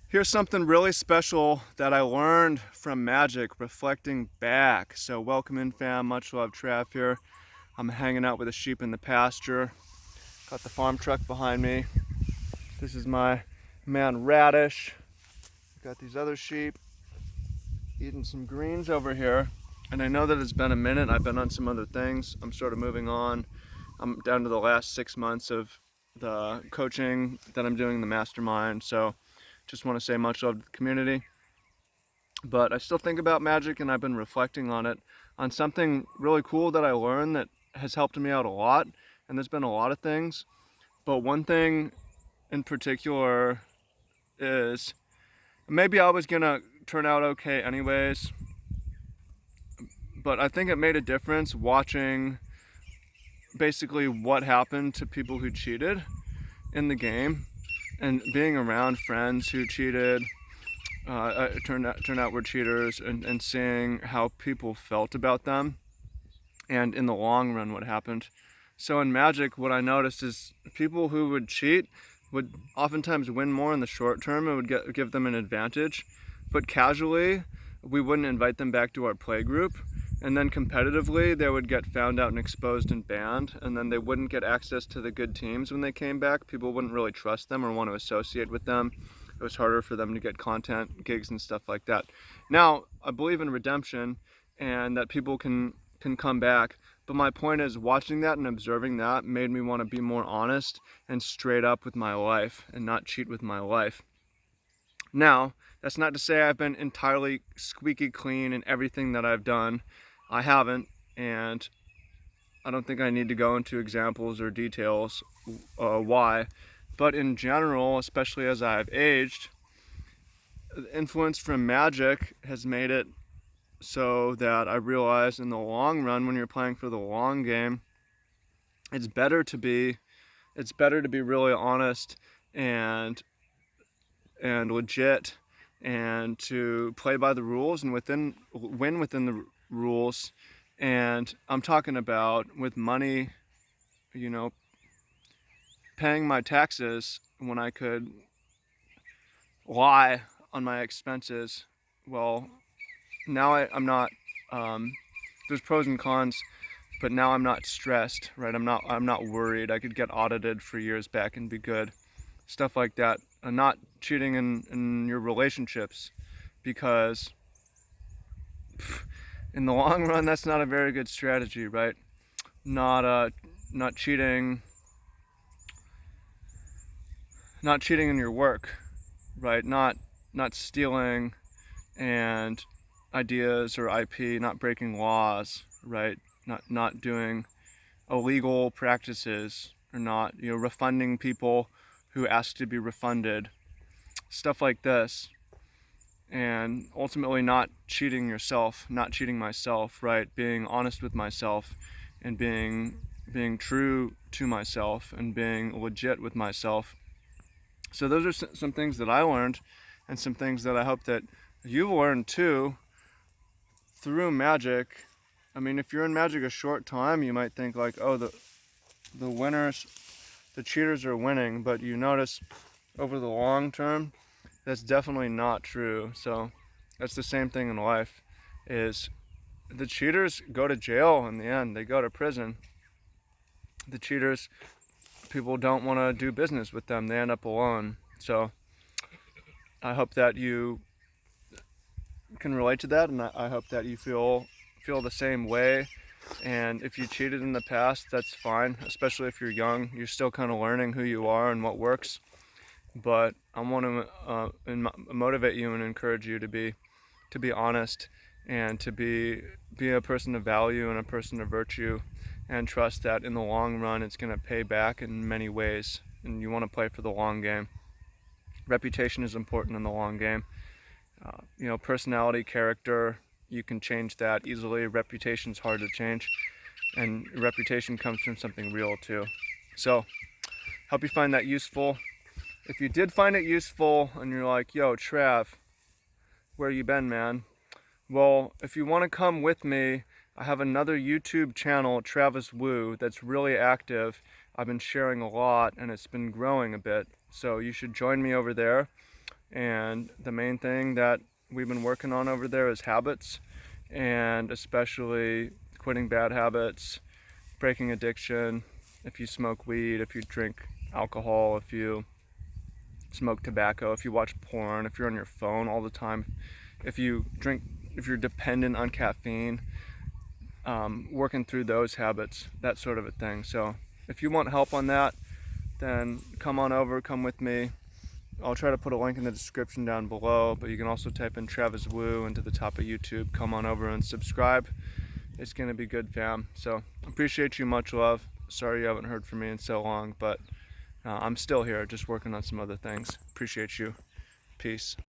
Here's something really special that I learned from Magic, reflecting back. So welcome in, fam. Much love, Trav here. I'm hanging out with the sheep in the pasture. Got the farm truck behind me. This is my man Radish. Got these other sheep eating some greens over here. And I know that it's been a minute. I've been on some other things. I'm sort of moving on. I'm down to the last 6 months of the coaching that I'm doing in the mastermind. So just want to say much love to the community. But I still think about Magic, and I've been reflecting on it, on something really cool that I learned that has helped me out a lot. And there's been a lot of things, but one thing in particular is maybe I was gonna turn out okay anyways, but I think it made a difference watching basically what happened to people who cheated in the game, and being around friends who cheated, turned out were cheaters, and seeing how people felt about them, and in the long run what happened. So in Magic, what I noticed is people who would cheat would oftentimes win more in the short term. It would give them an advantage, but casually we wouldn't invite them back to our play group, and then competitively they would get found out and exposed and banned, and then they wouldn't get access to the good teams when they came back. People wouldn't really trust them or want to associate with them. It was harder for them to get content gigs and stuff like that. Now I believe in redemption and that people can come back, but my point is, watching that and observing that made me want to be more honest and straight up with my life and not cheat with my life. Now, that's not to say I've been entirely squeaky clean in everything that I've done. I haven't, and I don't think I need to go into examples or details why. But in general, especially as I've aged, the influence from Magic has made it so that I realize in the long run, when you're playing for the long game, it's better to be really honest and legit, and to play by the rules and win within the rules. And I'm talking about with money, you know, paying my taxes when I could lie on my expenses. Well, now I'm not, there's pros and cons, but now I'm not stressed, right? I'm not worried. I could get audited for years back and be good. Stuff like that. Not cheating in your relationships, because in the long run that's not a very good strategy, right? Not cheating in your work, right? Not stealing and ideas or IP, not breaking laws, right? Not doing illegal practices, or not, refunding people who ask to be refunded, stuff like this. And ultimately not cheating yourself, not cheating myself, right? Being honest with myself, and being true to myself, and being legit with myself. So those are some things that I learned, and some things that I hope that you've learned too through Magic. I mean, if you're in Magic a short time, you might think like, oh, the winners, the cheaters are winning, but you notice over the long term, that's definitely not true. So that's the same thing in life, is the cheaters go to jail in the end. They go to prison. The cheaters, people don't want to do business with them. They end up alone. So I hope that you can relate to that, and I hope that you feel the same way. And if you cheated in the past, that's fine, especially if you're young. You're still kind of learning who you are and what works. But I want to motivate you and encourage you to be honest, and to be a person of value and a person of virtue, and trust that in the long run it's going to pay back in many ways. And you want to play for the long game. Reputation is important in the long game. Personality, character, you can change that easily. Reputation's hard to change, and reputation comes from something real too. So hope you find that useful. If you did find it useful and you're like, yo, Trav, where you been, man? Well, if you want to come with me, I have another YouTube channel, Travis Wu, that's really active. I've been sharing a lot, and it's been growing a bit. So you should join me over there. And the main thing that we've been working on over there is habits, and especially quitting bad habits, breaking addiction. If you smoke weed, if you drink alcohol, if you smoke tobacco, if you watch porn, if you're on your phone all the time, if you're dependent on caffeine, working through those habits, that sort of a thing. So if you want help on that, then come on over, come with me. I'll try to put a link in the description down below, but you can also type in Travis Wu into the top of YouTube. Come on over and subscribe. It's gonna be good, fam. So appreciate you, much love. Sorry you haven't heard from me in so long, but I'm still here, just working on some other things. Appreciate you. Peace.